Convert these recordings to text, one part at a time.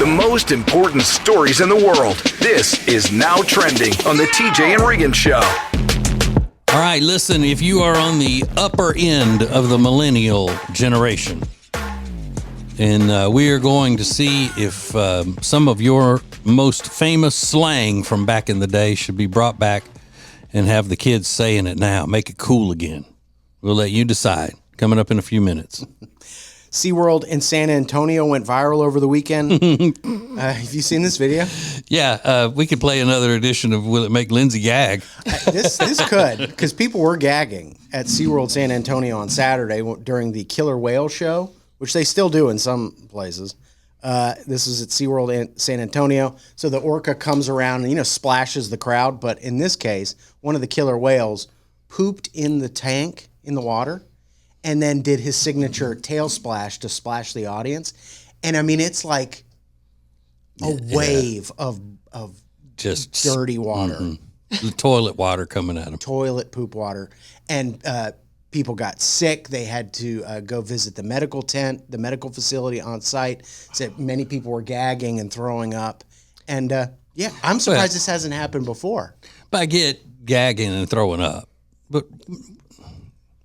most important stories in the world. This is Now Trending on the TJ and Riggins Show. All right, listen, if you are on the upper end of the millennial generation, and we are going to see if some of your most famous slang from back in the day should be brought back and have the kids saying it now. Make it cool again. We'll let you decide. Coming up in a few minutes. SeaWorld in San Antonio went viral over the weekend. Have you seen this video? Yeah, we could play another edition of Will It Make Lindsay Gag? This could, because people were gagging at SeaWorld San Antonio on Saturday during the killer whale show, which they still do in some places. This is at SeaWorld in San Antonio. So the orca comes around and, splashes the crowd. But in this case, one of the killer whales pooped in the tank in the water and then did his signature tail splash to splash the audience. And I mean, it's like a wave of just dirty water. The toilet water coming at him. Toilet poop water. And people got sick. They had to go visit the medical tent, the medical facility on site. Said many people were gagging and throwing up. And I'm surprised this hasn't happened before. But I get gagging and throwing up. But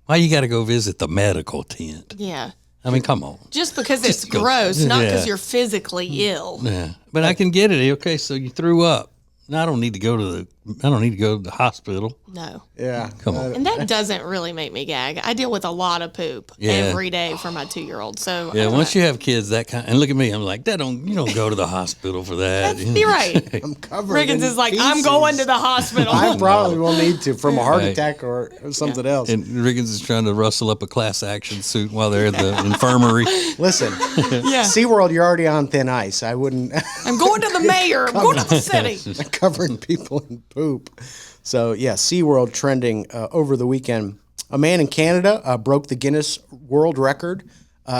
why you got to go visit the medical tent? Yeah. I mean, come on. Just because it's gross, not because you're physically ill. Yeah. But I can get it. Okay, so you threw up. No, I don't need to go to the hospital. No. Yeah. Come on. And that doesn't really make me gag. I deal with a lot of poop every day for my 2-year-old. So yeah, once you have kids that kind, and look at me, I'm like, you don't go to the hospital for that. You're right. I'm covered. Riggins is like, I'm going to the hospital. I probably will need to from a heart attack or something else. And Riggins is trying to rustle up a class action suit while they're at the infirmary. Listen, SeaWorld, you're already on thin ice. I wouldn't. I'm going to the mayor. I'm going to the city. Covering people in poop. So, SeaWorld trending over the weekend. A man in Canada broke the Guinness World Record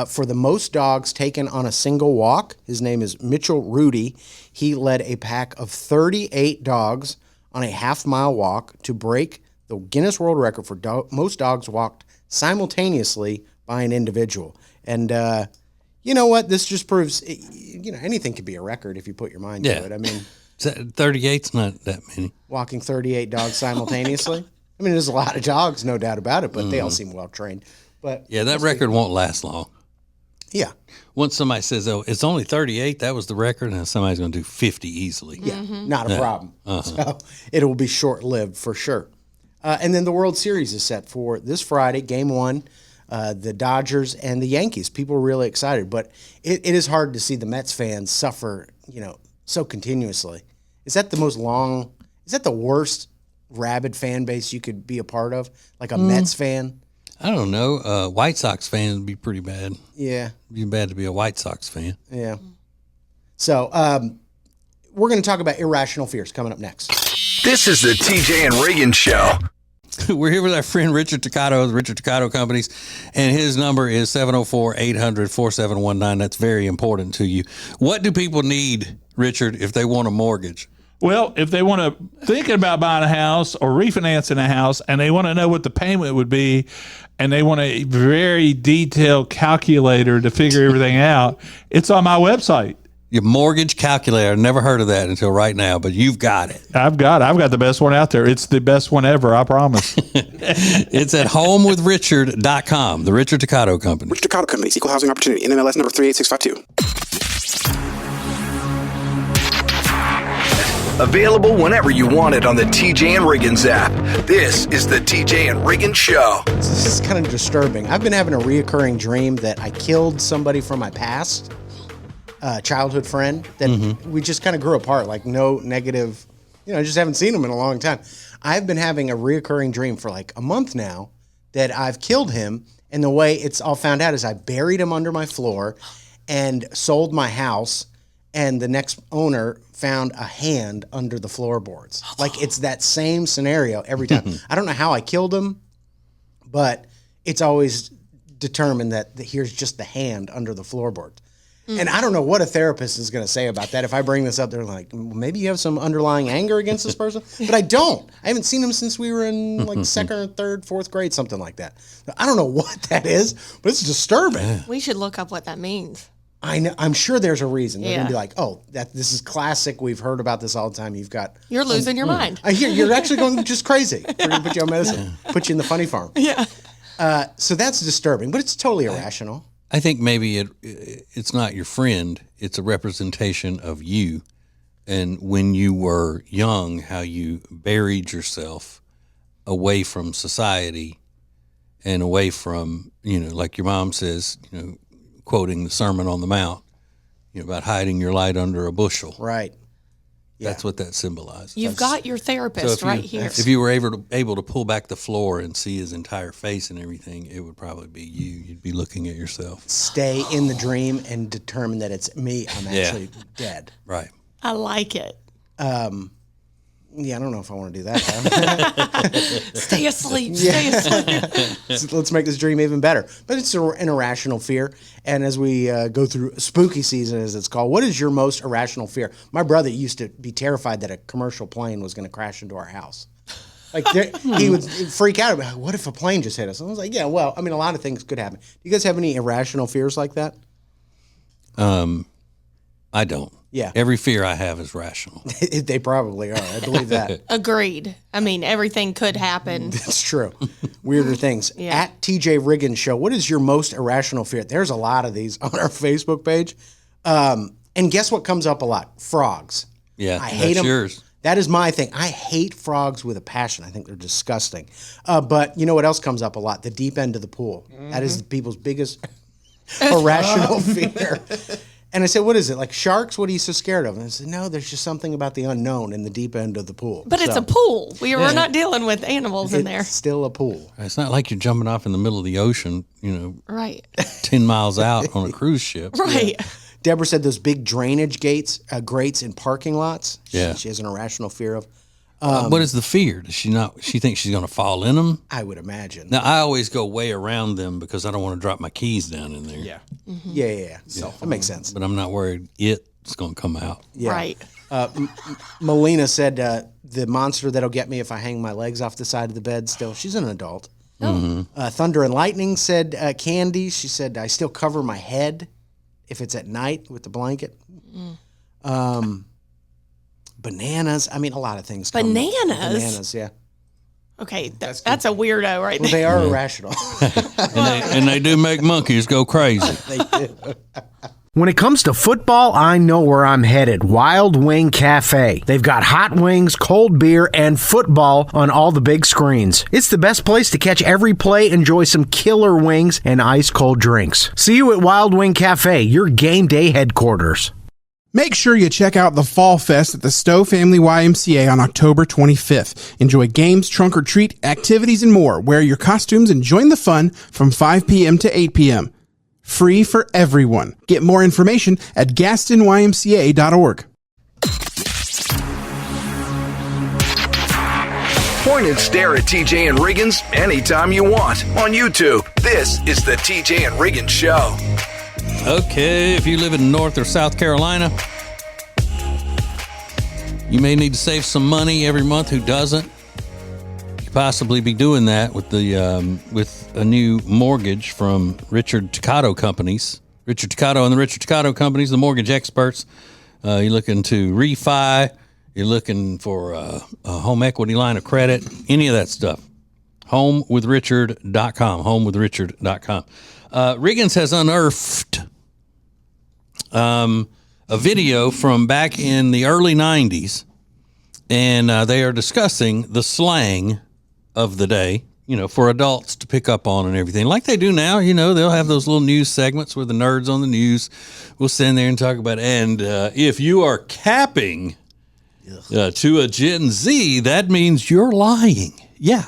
for the most dogs taken on a single walk. His name is Mitchell Rudy. He led a pack of 38 dogs on a half-mile walk to break the Guinness World Record for most dogs walked simultaneously by an individual. And you know what? This just proves, anything could be a record if you put your mind to it. I mean, 38's not that many. Walking 38 dogs simultaneously. I mean, there's a lot of dogs, no doubt about it, but they all seem well trained. But that record won't last long. Yeah. Once somebody says, "Oh, it's only 38," that was the record, and somebody's going to do 50 easily. Yeah, not a problem. So it will be short-lived for sure. And then the World Series is set for this Friday, Game 1. The Dodgers and the Yankees. People are really excited, but it is hard to see the Mets fans suffer, so continuously. Is that the worst rabid fan base you could be a part of? Like a Mets fan? I don't know. White Sox fans would be pretty bad. Yeah. It'd be bad to be a White Sox fan. Yeah. So we're going to talk about irrational fears coming up next. This is the TJ and Riggins Show. We're here with our friend Richard Toccato of the Richard Toccato Companies, and his number is 704-800-4719. That's very important to you. What do people need, Richard, if they want a mortgage? Well, if they want to thinking about buying a house or refinancing a house, and they want to know what the payment would be, and they want a very detailed calculator to figure everything out, it's on my website. Your mortgage calculator. Never heard of that until right now, but you've got it. I've got the best one out there. It's the best one ever, I promise. It's at homewithrichard.com, the Richard Toccato Company. Richard Toccato Company, Equal Housing Opportunity, NMLS number 38652. Available whenever you want it on the TJ and Riggins app. This is the TJ and Riggins Show. This is kind of disturbing. I've been having a reoccurring dream that I killed somebody from my past. Childhood friend that we just kind of grew apart, like no negative, I just haven't seen him in a long time. I've been having a reoccurring dream for like a month now that I've killed him, and the way it's all found out is I buried him under my floor and sold my house, and the next owner found a hand under the floorboards. Like it's that same scenario every time. I don't know how I killed him, but it's always determined that here's just the hand under the floorboard. And I don't know what a therapist is going to say about that. If I bring this up, they're like, well, maybe you have some underlying anger against this person. But I don't. I haven't seen him since we were in like second or third, fourth grade, something like that. I don't know what that is, but it's disturbing. We should look up what that means. I know. I'm sure there's a reason. They're Yeah. gonna be like, "Oh, this is classic. We've heard about this all the time. You're losing your mind." I hear you're actually going just crazy. We're gonna put you on medicine. Put you in the funny farm. Yeah. So that's disturbing, but it's totally irrational. I think maybe it's not your friend. It's a representation of you, and when you were young, how you buried yourself away from society and away from, like your mom says, quoting the Sermon on the Mount, about hiding your light under a bushel. Right. Yeah. That's what that symbolized. You've got your therapist here. If you were able to pull back the floor and see his entire face and everything, it would probably be you. You'd be looking at yourself. Stay in the dream and determine that it's me. I'm actually dead. Right. I like it. Yeah, I don't know if I want to do that. Stay asleep. Stay asleep. Let's make this dream even better. But it's an irrational fear. And as we go through spooky season, as it's called, what is your most irrational fear? My brother used to be terrified that a commercial plane was going to crash into our house. Like he would freak out about, what if a plane just hit us? And I was like, yeah, well, I mean, a lot of things could happen. Do you guys have any irrational fears like that? I don't. Yeah. Every fear I have is rational. They probably are. I believe that. Agreed. I mean, everything could happen. It's true. Weirder things. Yeah. At TJ Riggins Show, what is your most irrational fear? There's a lot of these on our Facebook page. And guess what comes up a lot? Frogs. Yeah, I hate them. Yours. That is my thing. I hate frogs with a passion. I think they're disgusting. But you know what else comes up a lot? The deep end of the pool. Mm-hmm. That is people's biggest irrational fear. And I said, what is it? Like sharks? What are you so scared of? And I said, no, there's just something about the unknown in the deep end of the pool. But it's a pool. We're not dealing with animals in there. It's still a pool. It's not like you're jumping off in the middle of the ocean, Right. 10 miles out on a cruise ship. Right. Yeah. Deborah said those big drainage grates in parking lots. Yeah. She has an irrational fear of. What is the fear? Does she not? She thinks she's going to fall in them? I would imagine. Now, I always go way around them because I don't want to drop my keys down in there. Yeah. Mm-hmm. Yeah. So that makes sense. But I'm not worried it's going to come out. Yeah. Right. Melina said the monster that'll get me if I hang my legs off the side of the bed still. She's an adult. Thunder and Lightning said Candy. She said, I still cover my head if it's at night with the blanket. Bananas. I mean, a lot of things. Bananas? Bananas, yeah. Okay, that's a weirdo right Well, there. they are irrational. And they do make monkeys go crazy. They do. When it comes to football, I know where I'm headed. Wild Wing Cafe. They've got hot wings, cold beer, and football on all the big screens. It's the best place to catch every play, enjoy some killer wings, and ice-cold drinks. See you at Wild Wing Cafe, your game day headquarters. Make sure you check out the Fall Fest at the Stowe Family YMCA on October 25th. Enjoy games, trunk or treat, activities, and more. Wear your costumes and join the fun from 5 p.m. to 8 p.m. Free for everyone. Get more information at gastonymca.org. Point and stare at TJ and Riggins anytime you want on YouTube. This is the TJ and Riggins Show. Okay, if you live in North or South Carolina, you may need to save some money every month. Who doesn't? You could possibly be doing that with with a new mortgage from Richard Toccato Companies. Richard Toccato and the Richard Toccato Companies, the mortgage experts. You're looking to refi. You're looking for a home equity line of credit. Any of that stuff. HomeWithRichard.com. HomeWithRichard.com. Riggins has unearthed a video from back in the early 90s, and they are discussing the slang of the day, for adults to pick up on and everything, like they do now. They'll have those little news segments where the nerds on the news will stand there and talk about, and if you are capping to a Gen Z, that means you're lying. Yeah,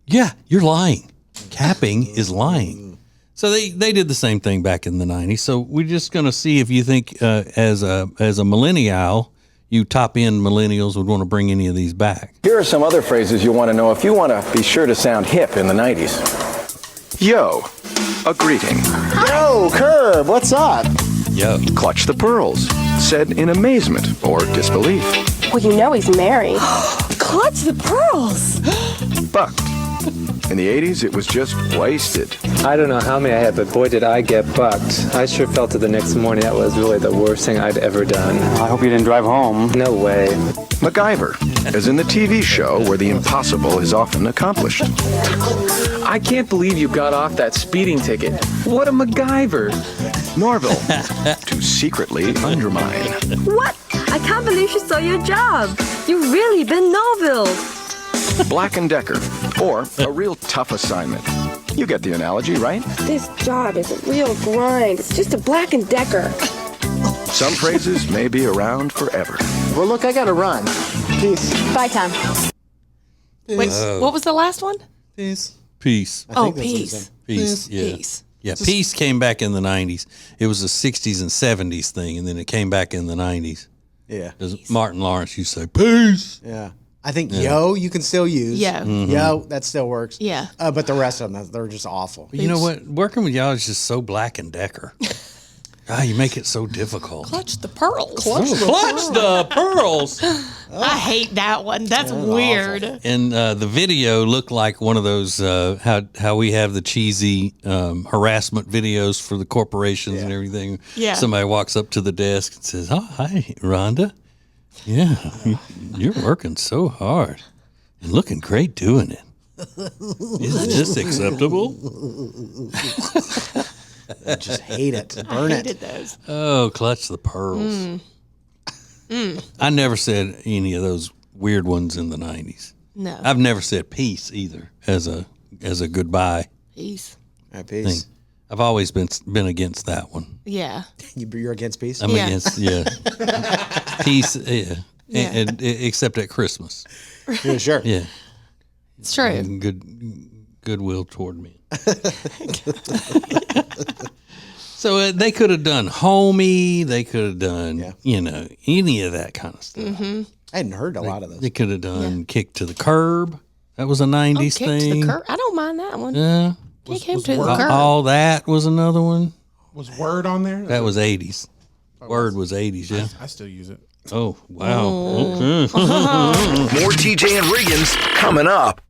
you're lying. Capping is lying. So they did the same thing back in the 90s. So we're just going to see if you think as a millennial, you top-end millennials would want to bring any of these back. Here are some other phrases you want to know if you want to be sure to sound hip in the 90s. Yo, a greeting. Yo, Curb, what's up? Yo. Clutch the pearls, said in amazement or disbelief. Well, he's married. Clutch the pearls. Bucked, In the 80s, it was just wasted. I don't know how many I had, but boy, did I get bucked. I sure felt it the next morning. That was really the worst thing I'd ever done. I hope you didn't drive home. No way. MacGyver, as in the TV show where the impossible is often accomplished. I can't believe you got off that speeding ticket. What a MacGyver. Norville, to secretly undermine. What? I can't believe she saw your job. You've really been Norville. Black & Decker, or a real tough assignment. You get the analogy, right? This job is a real grind. It's just a Black & Decker. Some phrases may be around forever. Well, look, I gotta run. Peace. Bye, Tom. Wait, what was the last one? Peace. I Oh, think that's what he peace. said. Peace. Yeah. Peace. Yeah, Peace came back in the 90s. It was a 60s and 70s thing, and then it came back in the 90s. Yeah. Martin Lawrence used to say, peace. Yeah. I think yo you can still use. Yeah. Yo, that still works. Yeah. But the rest of them, they're just awful. But you know what? Working with y'all is just so Black & Decker. You make it so difficult. Clutch the pearls. Clutch the pearls. I hate that one. That's weird. And the video looked like one of those how we have the cheesy harassment videos for the corporations and everything. Yeah. Somebody walks up to the desk and says, "Oh, hi, Rhonda. Yeah, you're working so hard and looking great doing it. Is this acceptable?" I just hate it. Burn I it. hated those. Oh, clutch the pearls. I never said any of those weird ones in the 90s. No. I've never said peace either as a goodbye Peace. Peace. thing. I've always been against that one. Yeah. You're against peace? I'm Yeah. against peace. Yeah. And except at Christmas. Yeah, sure. Yeah. It's true. And goodwill toward me. So they could have done homie. They could have done, any of that kind of stuff. I hadn't heard a lot of those. They could have done kick to the curb. That was a 90s Kick thing. to the curb. I don't mind that one. Yeah. Kick him to the curb. All that was another one. Was Word on there? That was 80s. Word was 80s, yeah. I still use it. Oh, wow. Okay. More TJ and Riggins coming up.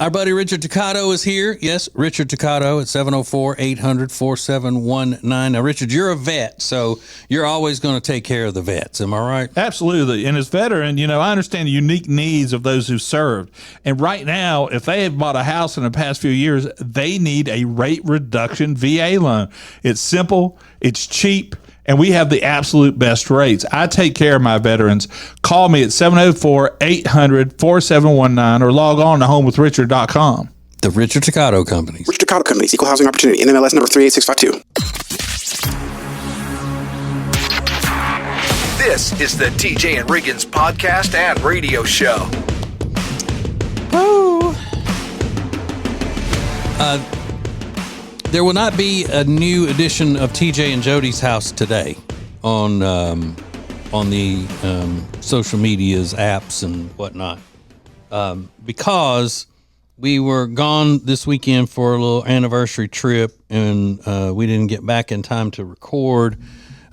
Our buddy Richard Toccato is here. Yes, Richard Toccato at 704-800-4719. Now, Richard, you're a vet, so you're always going to take care of the vets. Am I right? Absolutely. And as veteran, I understand the unique needs of those who served. And right now, if they have bought a house in the past few years, they need a rate reduction VA loan. It's simple, it's cheap, and we have the absolute best rates. I take care of my veterans. Call me at 704-800-4719 or log on to homewithrichard.com. The Richard Toccato Companies. Richard Toccato Companies, Equal Housing Opportunity, NMLS number 38652. This is the TJ and Riggins podcast and radio show. There will not be a new edition of TJ and Jody's House today on the social medias, apps, and whatnot, because we were gone this weekend for a little anniversary trip, and we didn't get back in time to record.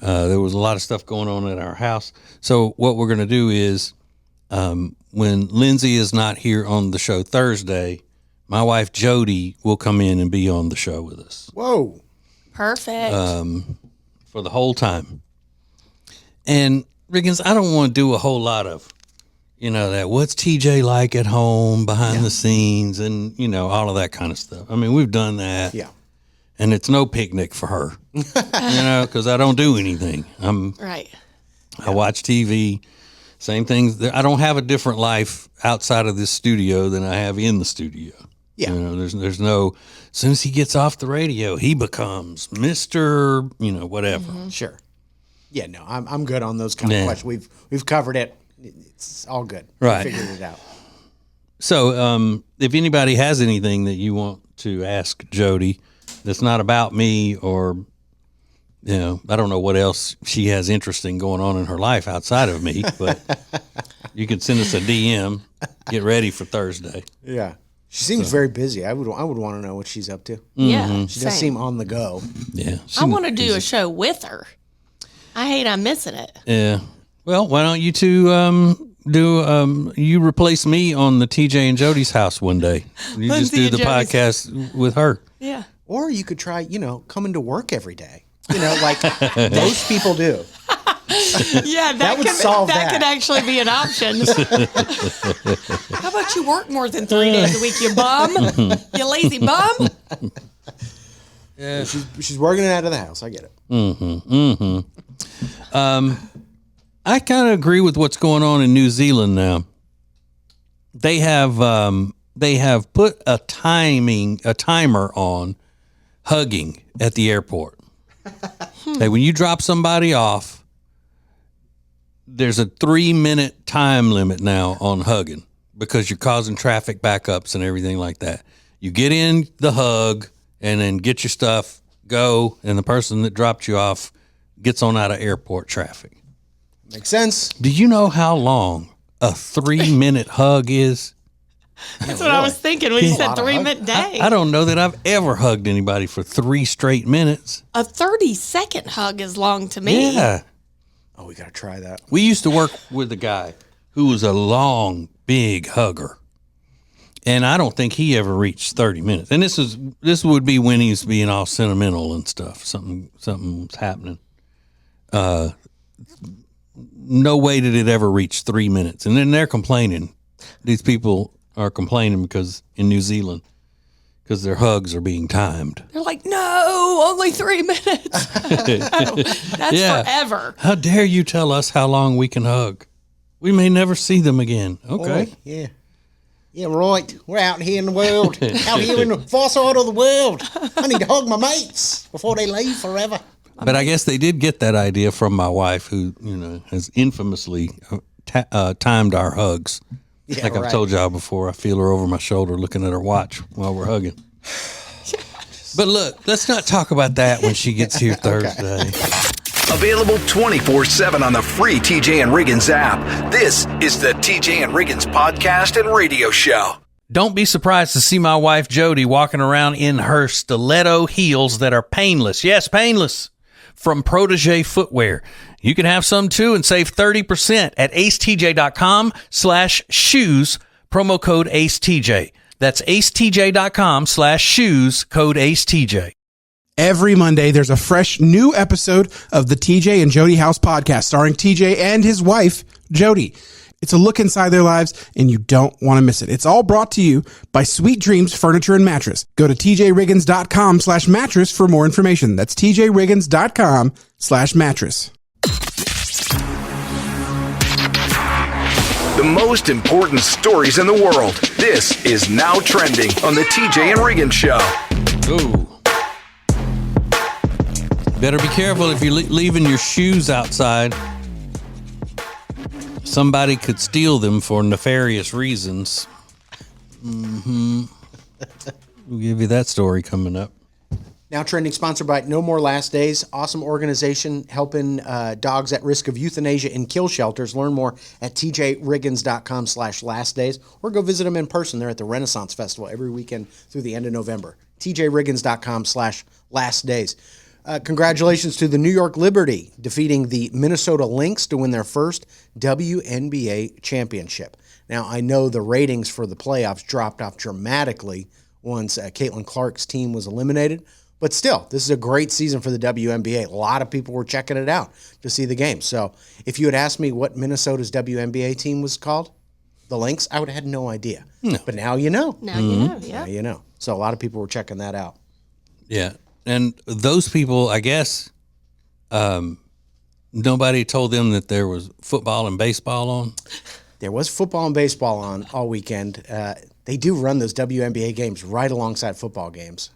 There was a lot of stuff going on at our house. So what we're going to do is, when Lindsay is not here on the show Thursday, my wife Jody will come in and be on the show with us. Whoa. Perfect. For the whole time. And Riggins, I don't want to do a whole lot of, that what's TJ like at home, behind the scenes, and, all of that kind of stuff. I mean, we've done that. Yeah. And it's no picnic for her, because I don't do anything. Right. I watch TV, same things. I don't have a different life outside of this studio than I have in the studio. Yeah. There's no, as soon as he gets off the radio, he becomes Mr., whatever. Mm-hmm. Sure. Yeah, no, I'm good on those kind of questions. We've covered it. It's all good. Right. We figured it out. So, if anybody has anything that you want to ask Jody that's not about me, or, I don't know what else she has interesting going on in her life outside of me, but you can send us a DM. Get ready for Thursday. Yeah. She seems very busy. I would want to know what she's up to. Yeah. She does seem on the go. Yeah. I want to do a show with her. I hate I'm missing it. Yeah. Well, why don't you two you replace me on the TJ and Jody's house one day. You just do the podcast with her. Yeah. Or you could try, coming to work every day. Like most people do. Yeah, that would solve that. That could actually be an option. How about you work more than 3 days a week, you bum? You lazy bum? Yeah, she's working it out of the house. I get it. I kind of agree with what's going on in New Zealand now. They have put a timer on hugging at the airport. Hey, when you drop somebody off, there's a 3-minute time limit now on hugging because you're causing traffic backups and everything like that. You get in the hug and then get your stuff, go, and the person that dropped you off gets on out of airport traffic. Makes sense. Do you know how long a 3-minute hug is? That's what I was thinking when you said 3-minute day. I don't know that I've ever hugged anybody for 3 straight minutes. A 30-second hug is long to me. Yeah. Oh, we got to try that. We used to work with a guy who was a long, big hugger. And I don't think he ever reached 30 minutes. And this would be when he's being all sentimental and stuff. Something's happening. No way did it ever reach 3 minutes. And then they're complaining. These people are complaining because in New Zealand, because their hugs are being timed. They're like, no, only 3 minutes. That's forever. How dare you tell us how long we can hug? We may never see them again. Okay. Oh, yeah. Yeah, right. We're out here in the world. Out here in the far side of the world. I need to hug my mates before they leave forever. But I guess they did get that idea from my wife, who has infamously timed our hugs. Yeah, like I've told y'all before, I feel her over my shoulder looking at her watch while we're hugging. But look, let's not talk about that when she gets here Thursday. Available 24/7 on the free TJ and Riggins app. This is the TJ and Riggins podcast and radio show. Don't be surprised to see my wife Jody walking around in her stiletto heels that are painless. Yes, painless. From Protégé Footwear. You can have some too and save 30% at acetj.com/shoes, promo code AceTJ. That's acetj.com/shoes, code AceTJ. Every Monday, there's a fresh new episode of the TJ and Jody House podcast starring TJ and his wife, Jody. It's a look inside their lives, and you don't want to miss it. It's all brought to you by Sweet Dreams Furniture and Mattress. Go to tjriggins.com/mattress for more information. That's tjriggins.com/mattress. The most important stories in the world. This is Now Trending on the TJ and Riggins Show. Ooh. Better be careful if you're leaving your shoes outside. Somebody could steal them for nefarious reasons. We'll give you that story coming up. Now Trending, sponsored by No More Last Days. Awesome organization helping dogs at risk of euthanasia in kill shelters. Learn more at tjriggins.com/lastdays or go visit them in person. They're at the Renaissance Festival every weekend through the end of November. tjriggins.com/lastdays. Congratulations to the New York Liberty defeating the Minnesota Lynx to win their first WNBA championship. Now, I know the ratings for the playoffs dropped off dramatically once Caitlin Clark's team was eliminated. But still, this is a great season for the WNBA. A lot of people were checking it out to see the game. So if you had asked me what Minnesota's WNBA team was called, the Lynx, I would have had no idea. No. But now you know. Now you know, yeah. Now you know. So a lot of people were checking that out. Yeah. And those people, I guess, nobody told them that there was football and baseball on. There was football and baseball on all weekend. They do run those WNBA games right alongside football games.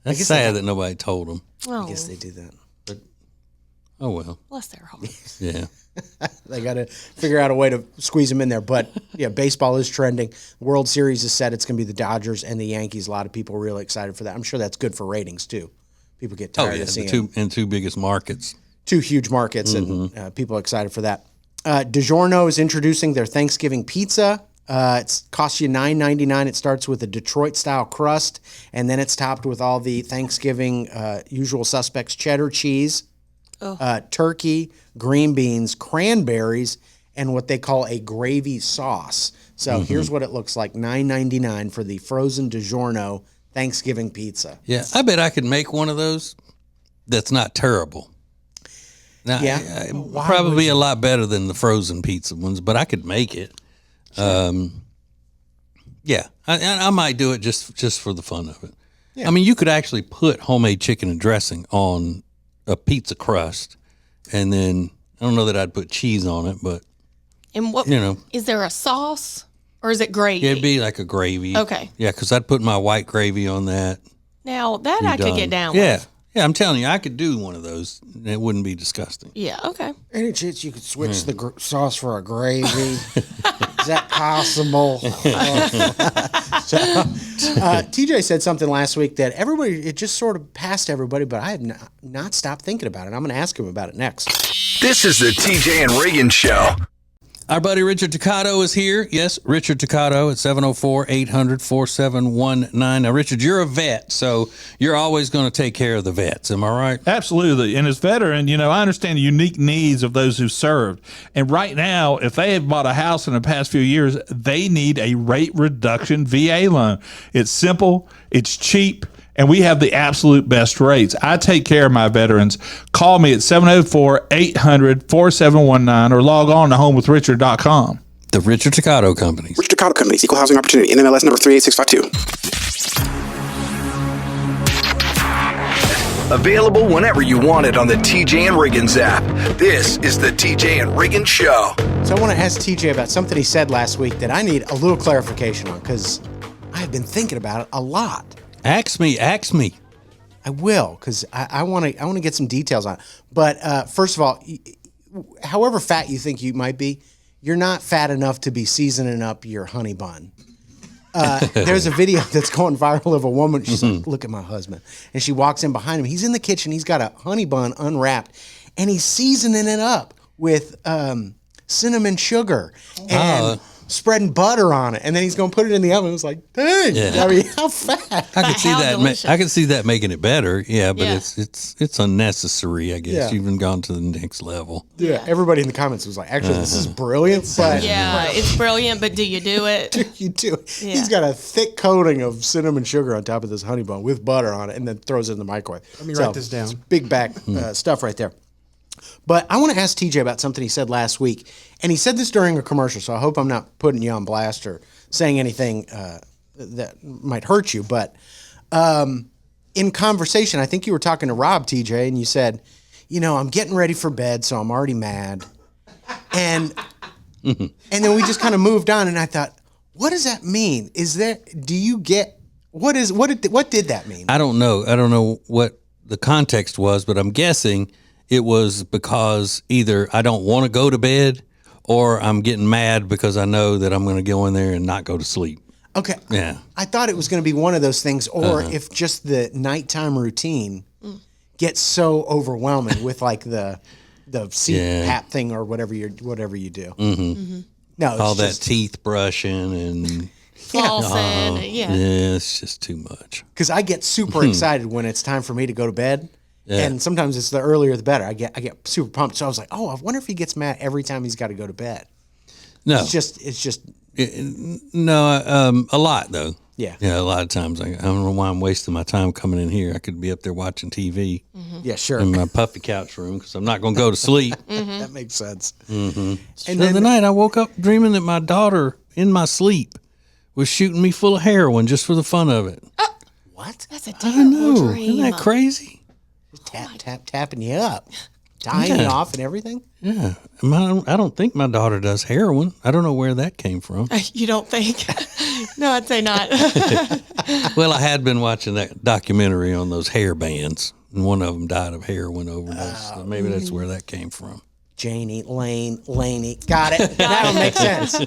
That's sad that nobody told them. I guess they do that. But, oh, well. Bless their hearts. Yeah. They got to figure out a way to squeeze them in there. But, yeah, baseball is trending. World Series is set. It's going to be the Dodgers and the Yankees. A lot of people are really excited for that. I'm sure that's good for ratings, too. People get tired of seeing the two biggest markets. Two huge markets, and people are excited for that. DiGiorno is introducing their Thanksgiving pizza. It costs you $9.99. It starts with a Detroit-style crust, and then it's topped with all the Thanksgiving usual suspects: cheddar cheese, turkey, green beans, cranberries, and what they call a gravy sauce. So here's what it looks like: $9.99 for the frozen DiGiorno Thanksgiving pizza. Yeah, I bet I could make one of those that's not terrible. Now, Yeah. probably a lot better than the frozen pizza ones, but I could make it. Yeah, I might do it just for the fun of it. Yeah. I mean, you could actually put homemade chicken and dressing on a pizza crust, and then I don't know that I'd put cheese on it, but And is there a sauce or is it gravy? It'd be like a gravy. Okay. Yeah, because I'd put my white gravy on that. Now that I could get down Yeah. with. Yeah, I'm telling you, I could do one of those, and it wouldn't be disgusting. Yeah, okay. Any chance you could switch the sauce for a gravy? Is that possible? TJ said something last week that it just sort of passed everybody, but I had not stopped thinking about it. I'm going to ask him about it next. This is the TJ and Riggins Show. Our buddy Richard Toccato is here. Yes, Richard Toccato at 704-800-4719. Now, Richard, you're a vet, so you're always going to take care of the vets. Am I right? Absolutely. And as veteran, I understand the unique needs of those who served. And right now, if they have bought a house in the past few years, they need a rate reduction VA loan. It's simple, it's cheap, and we have the absolute best rates. I take care of my veterans. Call me at 704-800-4719 or log on to homewithrichard.com. The Richard Toccato Companies. Richard Toccato Companies, Equal Housing Opportunity, NMLS number 38652. Available whenever you want it on the TJ and Riggins app. This is the TJ and Riggins Show. So I want to ask TJ about something he said last week that I need a little clarification on, because I've been thinking about it a lot. Ask me. I will, because I want to get some details on it. But first of all, however fat you think you might be, you're not fat enough to be seasoning up your honey bun. There's a video that's going viral of a woman. She's like, look at my husband. And she walks in behind him. He's in the kitchen. He's got a honey bun unwrapped, and he's seasoning it up with cinnamon sugar and spreading butter on it. And then he's going to put it in the oven. It was like, dang. Yeah. I mean, how fat? I could see that. delicious. I could see that making it better. Yeah, but Yeah. it's unnecessary. I guess Yeah. you've even gone to the next level. Yeah. Everybody in the comments was like, actually, this is brilliant. But Yeah, it's brilliant, but do you do it? you do. Yeah. He's got a thick coating of cinnamon sugar on top of this honey bun with butter on it, and then throws it in the microwave. Let me write this down. It's big back stuff right there. But I want to ask TJ about something he said last week, and he said this during a commercial, so I hope I'm not putting you on blast or saying anything that might hurt you. But in conversation, I think you were talking to Rob, TJ, and you said, I'm getting ready for bed, so I'm already mad. And then we just kind of moved on, and I thought, what does that mean? What did that mean? I don't know. I don't know what the context was, but I'm guessing it was because either I don't want to go to bed or I'm getting mad because I know that I'm going to go in there and not go to sleep. Okay. Yeah. I thought it was going to be one of those things, or if just the nighttime routine gets so overwhelming with like the CPAP thing or whatever you do. Mm-hmm. No, it's all that just, teeth brushing and Flossing, yeah. it's just too much. because I get super excited when it's time for me to go to bed. Yeah. And sometimes it's the earlier the better. I get super pumped. So I was like, I wonder if he gets mad every time he's got to go to bed. No, It's just a lot though. Yeah. A lot of times I don't know why I'm wasting my time coming in here. I could be up there watching TV yeah, sure. in my puffy couch room because I'm not going to go to sleep. That makes sense. And And the other then night I woke up dreaming that my daughter in my sleep was shooting me full of heroin just for the fun of it. what? That's a I terrible know. dream. Isn't that crazy? Tapping you up, tying you off and everything. Yeah. I don't think my daughter does heroin. I don't know where that came from. You don't think? No, I'd say not. Well, I had been watching that documentary on those hair bands, and one of them died of heroin overdose. So maybe that's where that came from. Janie, Laney. Got it. That'll make sense.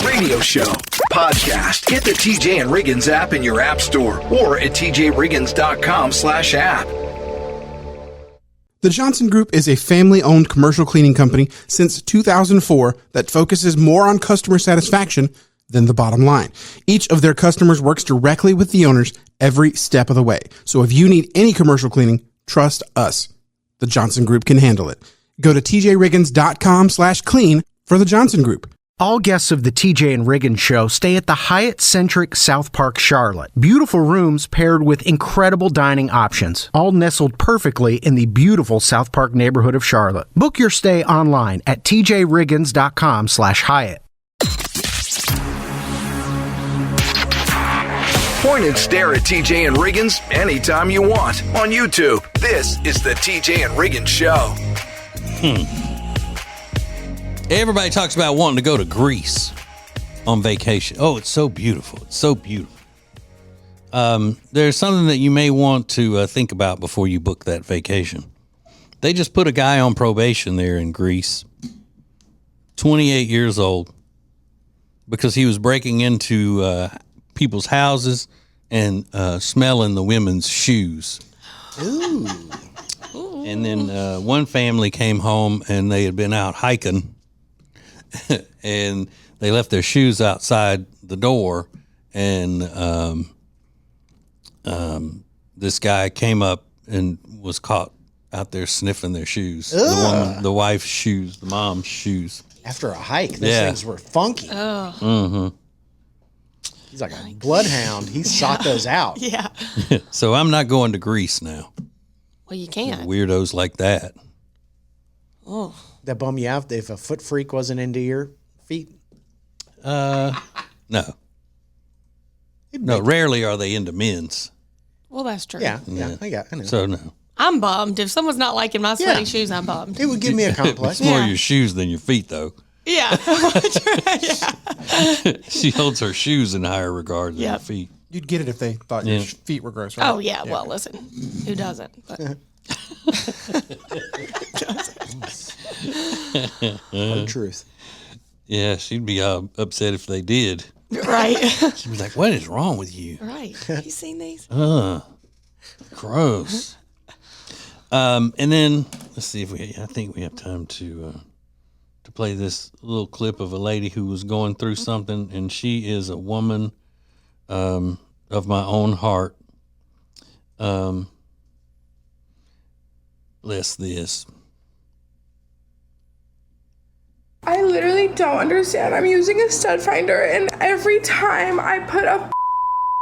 Radio show, podcast. Get the TJ and Riggins app in your app store or at tjriggins.com/app. The Johnson Group is a family-owned commercial cleaning company since 2004 that focuses more on customer satisfaction than the bottom line. Each of their customers works directly with the owners every step of the way. So if you need any commercial cleaning, trust us. The Johnson Group can handle it. Go to tjriggins.com/clean for the Johnson Group. All guests of the TJ and Riggins show stay at the Hyatt-centric South Park Charlotte. Beautiful rooms paired with incredible dining options, all nestled perfectly in the beautiful South Park neighborhood of Charlotte. Book your stay online at tjriggins.com/Hyatt. Point and stare at TJ and Riggins anytime you want on YouTube. This is the TJ and Riggins Show. Everybody talks about wanting to go to Greece on vacation. Oh, it's so beautiful. It's so beautiful. There's something that you may want to think about before you book that vacation. They just put a guy on probation there in Greece, 28 years old, because he was breaking into people's houses and smelling the women's shoes. Ooh. And then one family came home and they had been out hiking. And they left their shoes outside the door, and this guy came up and was caught out there sniffing their shoes. The wife's shoes, the mom's shoes. After a hike, those things were funky. He's like a bloodhound. He sought those out. Yeah. So I'm not going to Greece now. Well, you can't. Weirdos like that. Oh. That bum you out if a foot freak wasn't into your feet? No. No, rarely are they into men's. Well, that's true. Yeah, I know. So, no. I'm bummed. If someone's not liking my sweaty shoes, I'm bummed. It would give me a complex. It's more your shoes than your feet, though. Yeah. She holds her shoes in higher regard than her feet. You'd get it if they thought your feet were gross, right? Oh, yeah. Well, listen, who doesn't? But. Hard truth. Yeah, she'd be upset if they did. Right. She'd be like, what is wrong with you? Right. Have you seen these? Gross. And then, let's see if I think we have time to play this little clip of a lady who was going through something, and she is a woman of my own heart. Less this. I literally don't understand. I'm using a stud finder, and every time I put a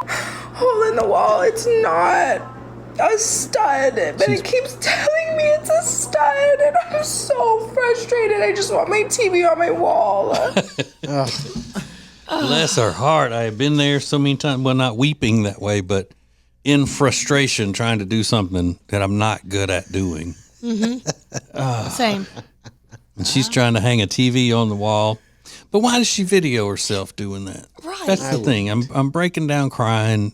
hole in the wall, it's not a stud, but it keeps telling me it's a stud, and I'm so frustrated. I just want my TV on my wall. Bless her heart. I have been there so many times. Well, not weeping that way, but in frustration trying to do something that I'm not good at doing. Mm-hmm. Same. And she's trying to hang a TV on the wall. But why does she video herself doing that? Right. That's the thing. I'm breaking down crying.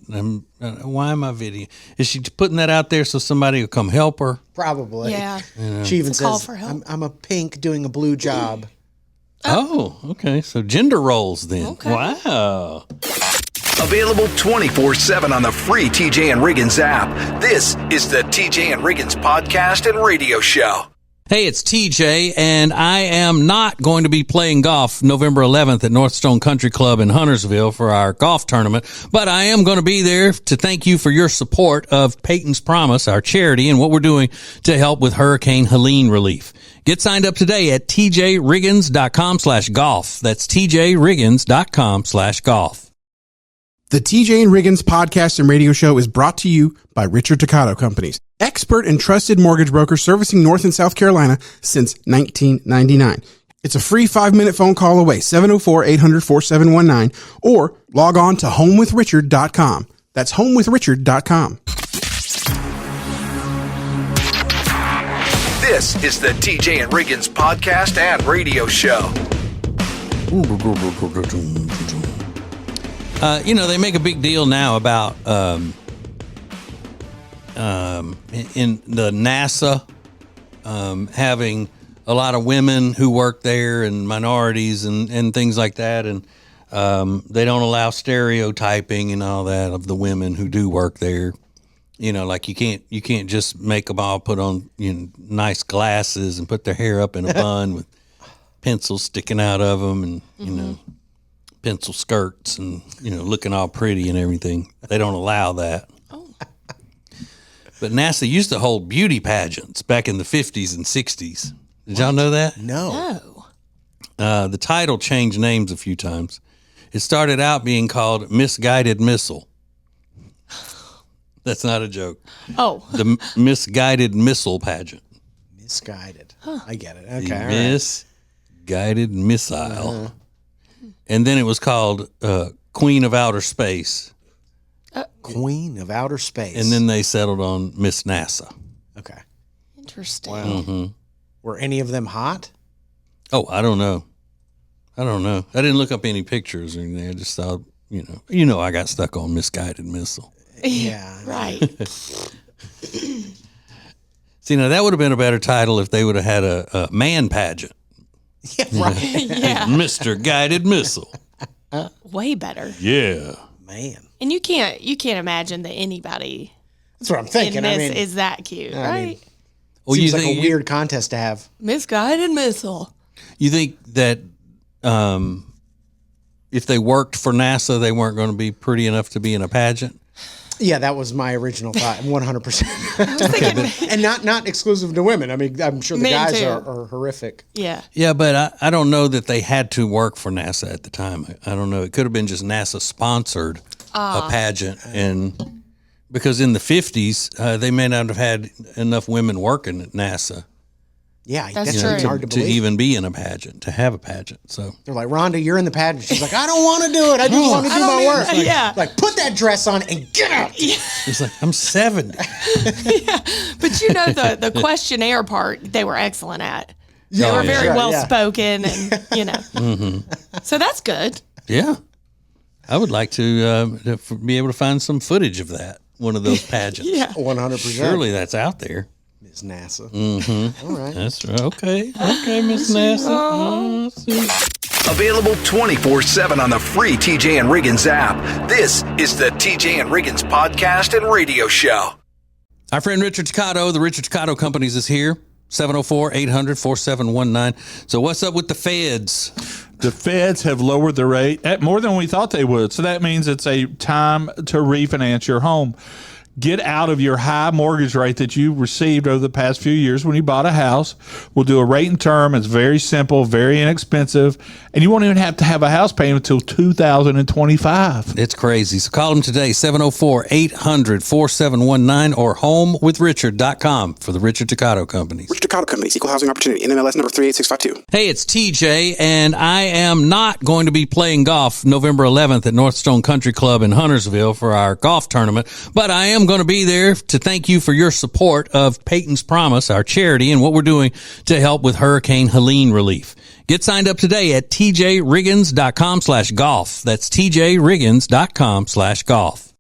Why am I videoing? Is she putting that out there so somebody will come help her? Probably. Yeah. She even Call says, for help. I'm a pink doing a blue job. Oh, okay. So gender roles then. Okay. Wow. Available 24/7 on the free TJ and Riggins app. This is the TJ and Riggins podcast and radio show. Hey, it's TJ, and I am not going to be playing golf November 11th at Northstone Country Club in Huntersville for our golf tournament, but I am going to be there to thank you for your support of Peyton's Promise, our charity, and what we're doing to help with Hurricane Helene relief. Get signed up today at tjriggins.com/golf. That's tjriggins.com/golf. The TJ and Riggins podcast and radio show is brought to you by Richard Toccato Companies, expert and trusted mortgage broker servicing North and South Carolina since 1999. It's a free 5-minute phone call away, 704-800-4719, or log on to homewithrichard.com. That's homewithrichard.com. This is the TJ and Riggins podcast and radio show. They make a big deal now about in the NASA having a lot of women who work there and minorities and things like that, and they don't allow stereotyping and all that of the women who do work there. Like you can't just make them all put on nice glasses and put their hair up in a bun with pencils sticking out of them and pencil skirts and looking all pretty and everything. They don't allow that. Oh. But NASA used to hold beauty pageants back in the 50s and 60s. Did y'all know that? No. The title changed names a few times. It started out being called Misguided Missile. That's not a joke. Oh. The Misguided Missile Pageant. Misguided. I get it. Okay. Misguided Missile. And then it was called Queen of Outer Space. Queen of Outer Space. And then they settled on Miss NASA. Okay. Interesting. Wow. Mm-hmm. Were any of them hot? Oh, I don't know. I didn't look up any pictures or anything. I just thought, I got stuck on Misguided Missile. Yeah. Right. See, now that would have been a better title if they would have had a man pageant. Yeah, right. Yeah. Mr. Guided Missile. Way better. Yeah. Man. And you can't imagine that anybody That's what I'm thinking. in this is that cute, right? Well, seems like a weird contest to have. Misguided Missile. You think that if they worked for NASA, they weren't going to be pretty enough to be in a pageant? Yeah, that was my original thought, 100%. And not exclusive to women. I mean, I'm sure the guys are horrific. Yeah. Yeah, but I don't know that they had to work for NASA at the time. I don't know. It could have been just NASA sponsored a pageant, and because in the 50s they may not have had enough women working at NASA. Yeah, that's true. Hard to believe. even be in a pageant, to have a pageant. So they're like, Rhonda, you're in the pageant. She's like, I don't want to do it. I just want to do my work. Like, put that dress on and get out. It's like, I'm 70. Yeah. But the questionnaire part, they were excellent at. They were very well spoken, and Mm-hmm. So that's good. Yeah, I would like to be able to find some footage of that. One of those pageants. Yeah, 100%. Surely that's out there. Miss NASA. Mm-hmm. All right. That's right. Okay, Miss NASA. Available 24/7 on the free TJ and Riggins app. This is the TJ and Riggins podcast and radio show. Our friend Richard Toccato, the Richard Toccato Companies, is here. 704-800-4719. So what's up with the feds? The feds have lowered the rate at more than we thought they would. So that means it's a time to refinance your home. Get out of your high mortgage rate that you received over the past few years when you bought a house. We'll do a rate and term. It's very simple, very inexpensive, and you won't even have to have a house payment until 2025. It's crazy. So call them today, 704-800-4719 or homewithrichard.com for the Richard Toccato Companies. Richard Toccato Companies, Equal Housing Opportunity, NMLS number 38652. Hey, it's TJ, and I am not going to be playing golf November 11th at Northstone Country Club in Huntersville for our golf tournament, but I am going to be there to thank you for your support of Peyton's Promise, our charity, and what we're doing to help with Hurricane Helene relief. Get signed up today at tjriggins.com/golf. That's tjriggins.com/golf.